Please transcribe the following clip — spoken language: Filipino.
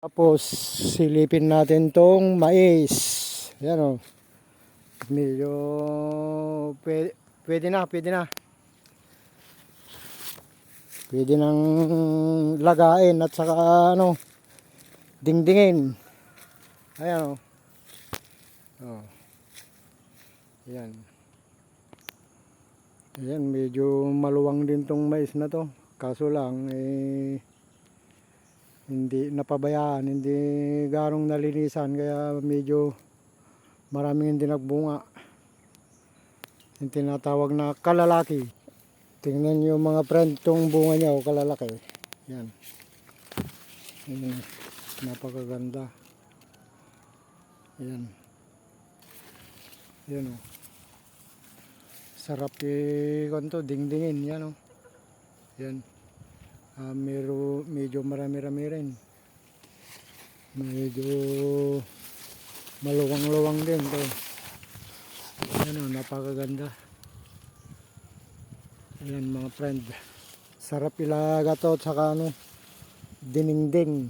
Tapos silipin natin tong mais. Ayan o. Medyo pwede na. Pwede nang lagain at saka dingdingin. Ayan o. Oh. Ayan. Ayan, medyo maluwang din tong mais na to. Kaso lang hindi napabayaan, hindi garong nalinisan, kaya medyo maraming hindi nagbunga. Yung tinatawag na kalalaki. Tingnan nyo mga friend, tong bunga niya o kalalaki. Yan. Yan. Napakaganda. Yan. Yan o. Sarap i-konto, dingdingin. Yan o. Yan. Medyo marami-rami rin. Medyo maluwang-luwang din to. Yan o, napakaganda. Ayan mga friend. Sarap ilaga to at saka dinengdeng.